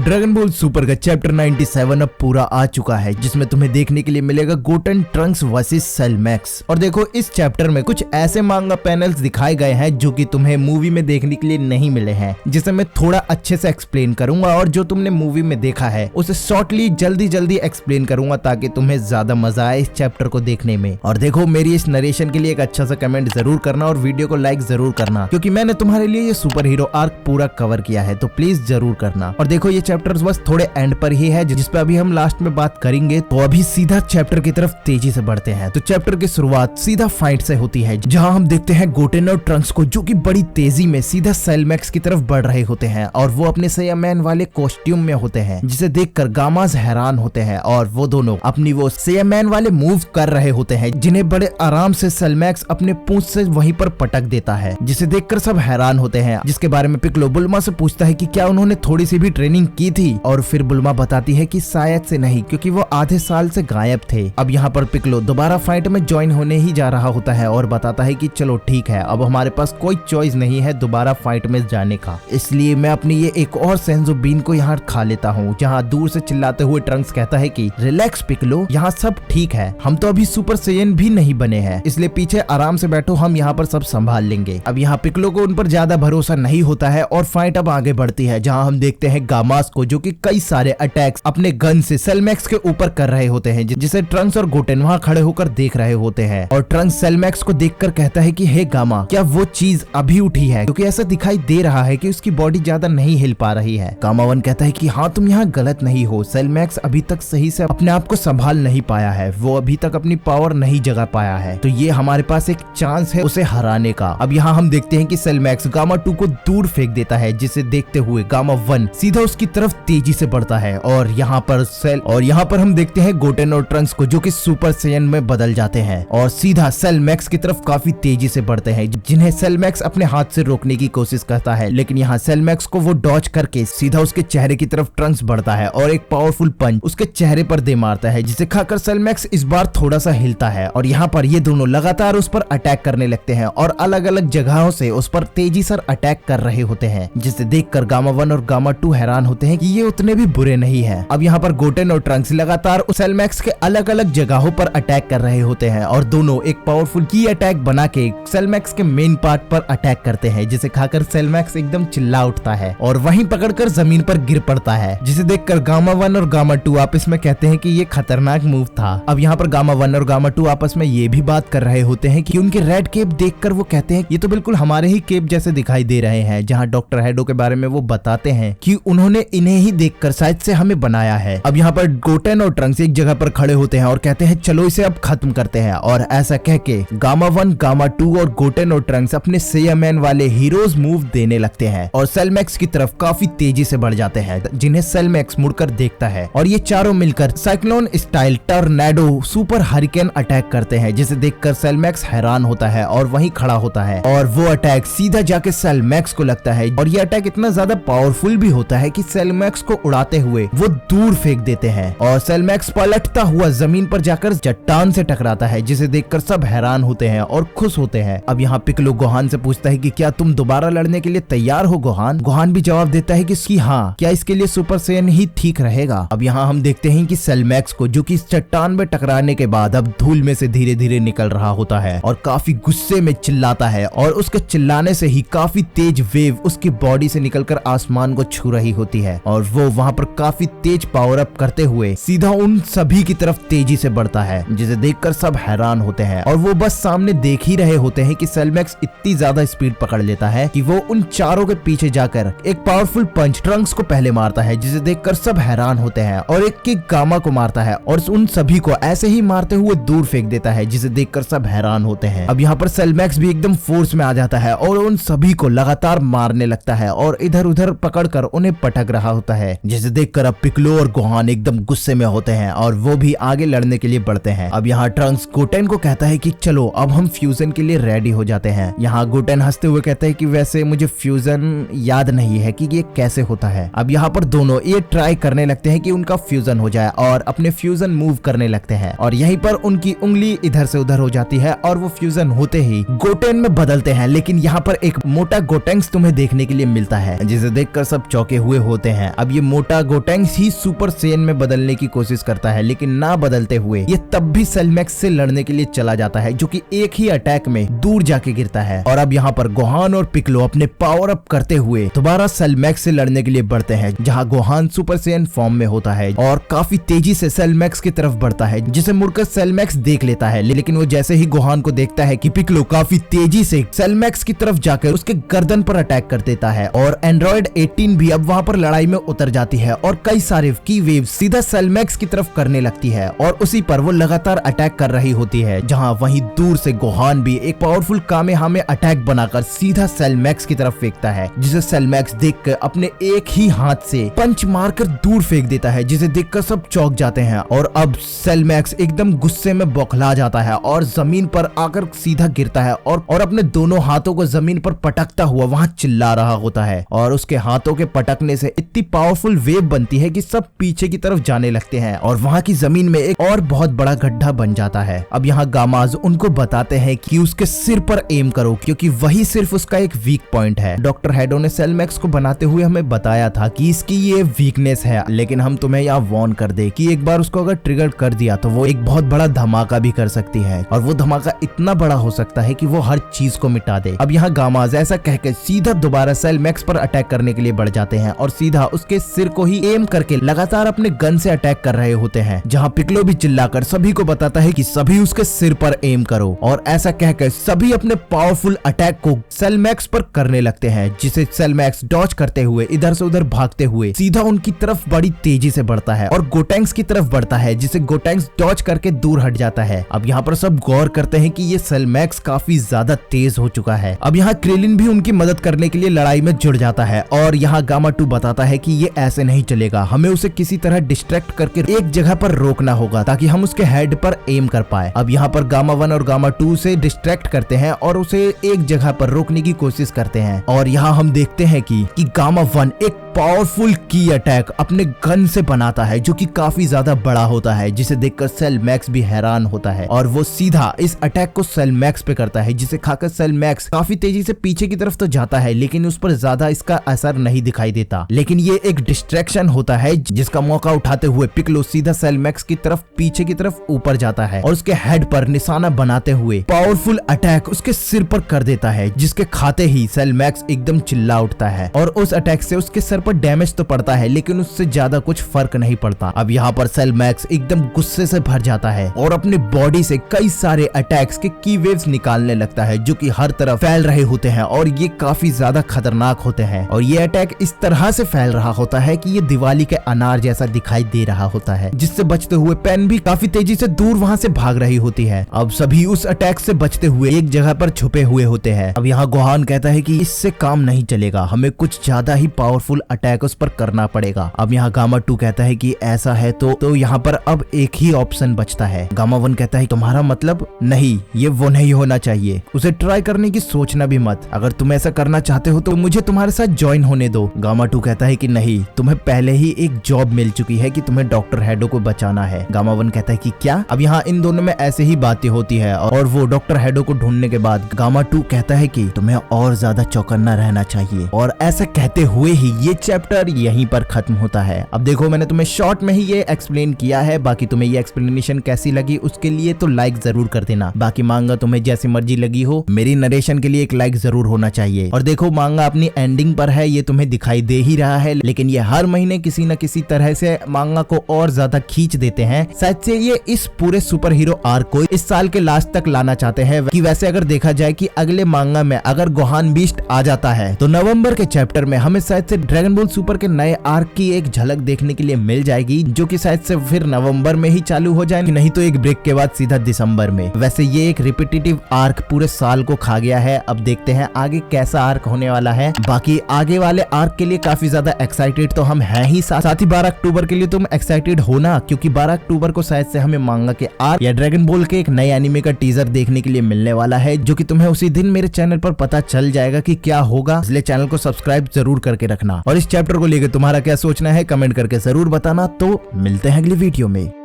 Dragon ball super का chapter 97 अब पूरा आ चुका है, जिसमें तुम्हें देखने के लिए मिलेगा Goten Trunks versus Cell Max. और देखो इस चैप्टर में कुछ ऐसे मांगा पैनल्स दिखाए गए हैं जो कि तुम्हें मूवी में देखने के लिए नहीं मिले हैं, जिसे मैं थोड़ा अच्छे से एक्सप्लेन करूंगा और जो तुमने मूवी में देखा है उसे शॉर्टली जल्दी एक्सप्लेन करूंगा ताकि तुम्हें ज्यादा मजा आए इस चैप्टर को देखने में। और देखो मेरी इस नरेशन के लिए एक अच्छा सा कमेंट जरूर करना और वीडियो को लाइक जरूर करना, क्योंकि मैंने तुम्हारे लिए ये सुपर हीरो आर्क पूरा कवर किया है, तो प्लीज जरूर करना। और देखो ये चैप्टर्स बस थोड़े एंड पर ही है, जिस पे अभी हम लास्ट में बात करेंगे। तो अभी सीधा चैप्टर की तरफ तेजी से बढ़ते हैं। तो चैप्टर की शुरुआत सीधा फाइट से होती है, जहां हम देखते हैं गोटेन और ट्रंक्स को जो कि बड़ी तेजी में सीधा सेल मैक्स की तरफ बढ़ रहे होते हैं और वो अपने सेयामैन वाले कॉस्ट्यूम में होते हैं, जिसे देखकर गामास हैरान होते हैं और वो दोनों अपनी वो सेयामैन वाले मूव कर रहे होते हैं, जिन्हें बड़े आराम से सेल मैक्स अपने पूंछ से वहीं पर पटक देता है, जिसे देखकर सब हैरान होते हैं। जिसके बारे में पिक्लो बुल्मा से पूछता है कि क्या उन्होंने थोड़ी सी भी ट्रेनिंग की थी, और फिर बुल्मा बताती है कि शायद से नहीं, क्योंकि वो आधे साल से गायब थे। अब यहाँ पर पिक्लो दोबारा फाइट में ज्वाइन होने ही जा रहा होता है और बताता है कि चलो ठीक है, अब हमारे पास कोई चॉइस नहीं है दोबारा फाइट में जाने का, इसलिए मैं अपनी ये एक और सेंजो बीन को यहाँ खा लेता हूँ। जहाँ दूर से चिल्लाते हुए ट्रंक्स कहता है कि रिलैक्स पिक्लो, यहाँ सब ठीक है, हम तो अभी सुपर सेयन भी नहीं बने हैं, इसलिए पीछे आराम से बैठो, हम यहाँ पर सब संभाल लेंगे। अब यहाँ पिक्लो को उन पर ज्यादा भरोसा नहीं होता है और फाइट अब आगे बढ़ती है, जहाँ हम देखते हैं गामास को जो कि कई सारे अटैक्स अपने गन से सेल मैक्स के ऊपर कर रहे होते हैं, जिसे ट्रंक्स और गोटेन वहाँ खड़े होकर देख रहे होते हैं। और ट्रंक्स सेल मैक्स को देखकर कहता है कि हे गामा, क्या वो चीज अभी उठी है, क्योंकि ऐसा दिखाई दे रहा है कि उसकी बॉडी ज्यादा नहीं हिल पा रही है। गामा वन कहता है कि हाँ तुम यहाँ गलत नहीं हो, सेल मैक्स अभी तक सही से अपने आप को संभाल नहीं पाया है, वो अभी तक अपनी पावर नहीं जगा पाया है, तो ये हमारे पास एक चांस है उसे हराने का। अब यहाँ हम देखते हैं कि सेल मैक्स गामा 2 को दूर फेंक देता है, जिसे देखते हुए गामा 1 सीधा उसकी तरफ तेजी से बढ़ता है। और यहाँ पर हम देखते हैं गोटेन और ट्रंक्स को जो कि सुपर सेयन में बदल जाते हैं और सीधा सेल मैक्स की तरफ काफी तेजी से बढ़ते हैं, जिन्हें सेल मैक्स अपने हाथ से रोकने की कोशिश करता है, लेकिन यहाँ सेल मैक्स को वो डॉज करके सीधा उसके चेहरे की तरफ ट्रंक्स बढ़ता है और एक पावरफुल पंच उसके चेहरे पर दे मारता है, जिसे खाकर सेल मैक्स इस बार थोड़ा सा हिलता है। और यहाँ पर ये दोनों लगातार उस पर अटैक करने लगते हैं और अलग अलग जगहों से उस पर तेजी से अटैक कर रहे होते हैं, जिसे देखकर गामा 1 और गामा 2 हैरान होते हैं कि ये उतने भी बुरे नहीं है। अब यहाँ पर गोटेन और ट्रंक्स लगातार सेल मैक्स के अलग अलग जगहों पर अटैक कर रहे होते हैं और दोनों एक पावरफुल की अटैक बना के सेल मैक्स के मेन पार्ट पर अटैक करते हैं, जिसे खाकर सेल मैक्स एकदम चिल्ला उठता है और वहीं पकड़कर जमीन पर गिर पड़ता है, जिसे देखकर गामा 1 और गामा 2 आपस में कहते हैं कि ये खतरनाक मूव था। अब यहाँ पर गामा 1 और गामा 2 आपस में ये भी बात कर रहे होते हैं कि उनके रेड केप देखकर वो कहते हैं ये तो बिल्कुल हमारे ही केप जैसे दिखाई दे रहे हैं, जहाँ डॉक्टर हेडो के बारे में वो बताते हैं कि उन्होंने इन्हें ही देखकर शायद से हमें बनाया है। अब यहाँ पर गोटेन और ट्रंक्स एक जगह पर खड़े होते हैं और कहते हैं चलो इसे अब खत्म करते हैं, और ऐसा कह के गामा 1, गामा 2 और गोटेन और ट्रंक्स अपने सेयामैन वाले हीरोज मूव देने लगते हैं और सेल मैक्स की तरफ काफी तेजी से बढ़ जाते हैं, जिन्हें सेल मैक्स मुड़कर देखता है और ये चारों मिलकर cyclone style tornado super hurricane attack करते हैं, जिसे देखकर सेल मैक्स हैरान होता है और वहीं खड़ा होता है और वो अटैक सीधा जाके सेल मैक्स को लगता है। और ये अटैक इतना ज्यादा पावरफुल भी होता है कि सेल मैक्स को उड़ाते हुए वो दूर फेंक देते हैं और सेल मैक्स पलटता हुआ जमीन पर जाकर चट्टान से टकराता है, जिसे देखकर सब हैरान होते हैं और खुश होते हैं। अब यहाँ पिक्लो गोहान से पूछता है कि क्या तुम दोबारा लड़ने के लिए तैयार हो गोहान? गोहान भी जवाब देता है कि हाँ, क्या इसके लिए सुपर सेयन ही ठीक रहेगा। अब यहाँ हम देखते हैं कि सेल मैक्स को जो कि इस चट्टान में टकराने के बाद अब धूल में से धीरे धीरे निकल रहा होता है और काफी गुस्से में चिल्लाता है और उसके चिल्लाने से ही काफी तेज वेव उसकी बॉडी से निकलकर आसमान को छू रही होती है और वो वहाँ पर काफी तेज पावर अप करते हुए सीधा उन सभी की तरफ तेजी से बढ़ता है, जिसे देखकर सब हैरान होते हैं और वो बस सामने देख ही रहे होते हैं कि सेल मैक्स इतनी ज्यादा स्पीड पकड़ लेता है कि वो उन चारों के पीछे जाकर एक पावरफुल पंच ट्रंक्स को पहले मारता है, जिसे देखकर सब हैरान होते हैं, और एक किक गामा को मारता है और उन सभी को ऐसे ही मारते हुए दूर फेंक देता है, जिसे देखकर सब हैरान होते हैं। अब यहाँ पर सेल मैक्स भी एकदम फोर्स में आ जाता है और उन सभी को लगातार मारने लगता है और इधर उधर पकड़कर उन्हें पटक रहा होता है, जिसे देखकर अब पिक्लो और गोहान एकदम गुस्से में होते हैं और वो भी आगे लड़ने के लिए बढ़ते हैं। अब यहाँ ट्रंक्स गोटेन को कहता है कि चलो अब हम फ्यूजन के लिए रेडी हो जाते हैं। यहाँ गोटेन हंसते हुए कहते हैं कि वैसे मुझे फ्यूजन याद नहीं है कि ये कैसे होता है। अब यहाँ पर दोनों ये ट्राई करने लगते हैं कि उनका फ्यूजन हो जाए और अपने फ्यूजन मूव करने लगते हैं और यहीं पर उनकी उंगली इधर से उधर हो जाती है और वो फ्यूजन होते ही गोटेन में बदलते हैं, लेकिन यहाँ पर एक मोटा गोटेंग्स तुम्हें देखने के लिए मिलता है, जिसे देखकर सब चौंके हुए होते होते हैं। अब ये मोटा गोटेंग्स ही सुपर सेन में बदलने की कोशिश करता है, लेकिन ना बदलते हुए ये तब भी सेलमैक्स से लड़ने के लिए चला जाता है, जो कि एक ही अटैक में दूर जाके गिरता है। और अब यहाँ पर गोहान और पिक्लो अपने पावर अप करते हुए दोबारा सेलमैक्स से लड़ने के लिए बढ़ते हैं, जहाँ गोहान सुपर सेन फॉर्म में होता है और काफी तेजी से सेलमैक्स की तरफ बढ़ता है, जिसे मुड़कर सेलमैक्स देख लेता है। लेकिन वो जैसे ही गोहान को देखता है कि पिक्लो काफी तेजी से सेलमैक्स की तरफ जाकर उसके गर्दन पर अटैक कर देता है, और एंड्रॉइड 18 भी अब वहाँ पर लड़ाई में उतर जाती है और कई सारे की वेव सीधा सेलमैक्स की तरफ करने लगती है, और उसी पर वो लगातार अटैक कर रही होती है। जहाँ वहीं दूर से गोहान भी एक पावरफुल कामेहामे अटैक बनाकर सीधा सेलमैक्स की तरफ फेंकता है, जिसे सेलमैक्स देखकर अपने एक ही हाथ से पंच मारकर दूर फेंक देता है, जिसे देखकर सब चौंक जाते हैं। और अब सेलमैक्स एकदम गुस्से में बौखला जाता है और जमीन पर आकर सीधा गिरता है और अपने दोनों हाथों को जमीन पर पटकता हुआ वहां चिल्ला रहा होता है। और उसके हाथों के पटकने से इतनी पावरफुल वेव बनती है कि सब पीछे की तरफ जाने लगते हैं और वहां की जमीन में एक और बहुत बड़ा गड्ढा बन जाता है। अब यहाँ गामाज उनको बताते हैं कि उसके सिर पर एम करो, क्योंकि वही सिर्फ उसका एक वीक पॉइंट है। डॉक्टर हेडो ने सेलमैक्स को बनाते हुए हमें बताया था कि इसकी ये वीकनेस है, लेकिन हम तुम्हें यहाँ वार्न कर दे कि एक बार उसको अगर ट्रिगर कर दिया तो वो एक बहुत बड़ा धमाका भी कर सकती है, और वो धमाका इतना बड़ा हो सकता है कि वो हर चीज को मिटा दे। अब यहाँ गामाज ऐसा कहकर सीधा दोबारा सेलमैक्स पर अटैक करने के लिए बढ़ जाते हैं और सीधा उसके सिर को ही एम करके लगातार अपने गन से अटैक कर रहे होते हैं, जहाँ पिक्लो भी चिल्लाकर सभी को बताता है कि सभी उसके सिर पर एम करो, और ऐसा कहकर सभी अपने पावरफुल अटैक को सेलमैक्स पर करने लगते हैं, जिसे सेलमैक्स डॉज करते हुए इधर से उधर भागते हुए सीधा उनकी तरफ बड़ी तेजी से बढ़ता है और गोटेंग्स की तरफ बढ़ता है, जिसे गोटेंग्स डॉज करके दूर हट जाता है। अब यहाँ पर सब गौर करते हैं कि ये सेलमैक्स काफी ज्यादा तेज हो चुका है। अब यहाँ क्रेलिन भी उनकी मदद करने के लिए लड़ाई में जुड़ जाता है, और यहाँ गामा 2 बताता है कि ये ऐसे नहीं चलेगा, हमें उसे किसी तरह डिस्ट्रैक्ट करके एक जगह पर रोकना होगा ताकि हम उसके हेड पर एम कर पाए। अब यहाँ पर गामा 1 और गामा 2 से डिस्ट्रैक्ट करते हैं और उसे एक जगह पर रोकने की कोशिश करते हैं, और यहाँ हम देखते हैं कि गामा 1 एक पावरफुल की अटैक अपने गन से बनाता है, जो कि काफी ज्यादा बड़ा होता है, जिसे देखकर सेलमैक्स भी हैरान होता है, और वो सीधा इस अटैक को सेलमैक्स पे करता है, जिसे खाकर सेलमैक्स काफी तेजी से पीछे की तरफ तो जाता है, लेकिन उस पर ज्यादा इसका असर नहीं दिखाई देता। लेकिन ये एक डिस्ट्रैक्शन होता है, जिसका मौका उठाते हुए पिक्लो सीधा सेलमैक्स की तरफ पीछे की तरफ ऊपर जाता है और उसके हेड पर निशाना बनाते हुए पावरफुल अटैक उसके सिर पर कर देता है, जिसके खाते ही सेलमैक्स एकदम चिल्ला उठता है, और उस अटैक से उसके सर पर डैमेज तो पड़ता है, लेकिन उससे ज्यादा कुछ फर्क नहीं पड़ता। अब यहाँ पर सेलमैक्स एकदम गुस्से से भर जाता है और अपने बॉडी से कई सारे अटैक्स के की वेव्स निकालने लगता है, जो कि हर तरफ फैल रहे होते हैं और ये काफी ज्यादा खतरनाक होते हैं। और ये अटैक इस तरह से फैल रहा होता है कि ये दिवाली के अनार जैसा दिखाई दे रहा होता है, जिससे बचते हुए पेन भी काफी तेजी से दूर वहाँ से भाग रही होती है। अब सभी उस अटैक से बचते हुए एक जगह पर छुपे हुए होते हैं। अब यहाँ गोहान कहता है कि इससे काम नहीं चलेगा, हमें कुछ ज्यादा ही पावरफुल अटैक उस पर करना पड़ेगा। अब यहाँ गामा 2 कहता है कि ऐसा है तो यहाँ पर अब एक ही ऑप्शन बचता है। गामा 1 कहता है तुम्हारा मतलब? नहीं, ये वो नहीं होना चाहिए, उसे ट्राई करने की सोचना भी मत, अगर तुम ऐसा करना चाहते हो तो मुझे तुम्हारे साथ ज्वाइन होने दो। गामा 2 कहता है कि नहीं, तुम्हें पहले ही एक जॉब मिल चुकी है कि तुम्हें डॉक्टर हेडो को बचाना है। गामा 1 कहता है कि क्या? अब यहाँ इन दोनों में ऐसे ही बातें होती है और वो डॉक्टर हेडो को ढूंढने के बाद गामा 2 कहता है कि तुम्हें और ज्यादा चौकन्ना रहना चाहिए, और ऐसा कहते हुए ही ये चैप्टर यहीं पर खत्म होता है। अब देखो, मैंने तुम्हें शॉर्ट में ही ये एक्सप्लेन किया है, बाकी तुम्हें ये एक्सप्लेनेशन कैसी लगी उसके लिए तो लाइक जरूर कर देना। बाकी मांगा तुम्हें जैसी मर्जी लगी हो, मेरी नरेशन के लिए एक लाइक जरूर होना चाहिए। और देखो, मांगा अपनी एंडिंग पर है, ये तुम्हें दिखाई दे ही रहा है, लेकिन ये हर महीने किसी न किसी तरह से मांगा को और ज्यादा खींच देते हैं। शायद से ये इस पूरे सुपर हीरो आर्क को इस साल के लास्ट तक लाना चाहते हैं। कि वैसे अगर देखा जाए कि अगले मांगा में अगर गोहान बीस्ट आ जाता है तो नवंबर के चैप्टर में हमें शायद से ड्रैगन बॉल सुपर के नए आर्क की एक झलक देखने के लिए मिल जाएगी, जो कि शायद से फिर नवंबर में ही चालू हो जाए, नहीं तो एक ब्रेक के बाद सीधा दिसंबर में। वैसे ये एक रिपीटेटिव आर्क पूरे साल को खा गया है। अब देखते हैं आगे कैसा आर्क होने वाला है। बाकी आगे वाले आर्क के लिए काफी ज्यादा एक्साइटेड तो हम हैं ही, साथ ही 12 अक्टूबर के लिए तुम एक्साइटेड हो ना, क्योंकि 12 अक्टूबर को शायद से हमें मांगा के आर्क या ड्रैगन बॉल के एक नए एनिमे का टीजर देखने के लिए मिलने वाला है, जो कि तुम्हें उसी दिन मेरे चैनल पर पता चल जाएगा कि क्या होगा। इसलिए चैनल को सब्सक्राइब जरूर करके रखना, और इस चैप्टर को लेकर तुम्हारा क्या सोचना है कमेंट करके जरूर बताना। तो मिलते हैं अगली वीडियो में।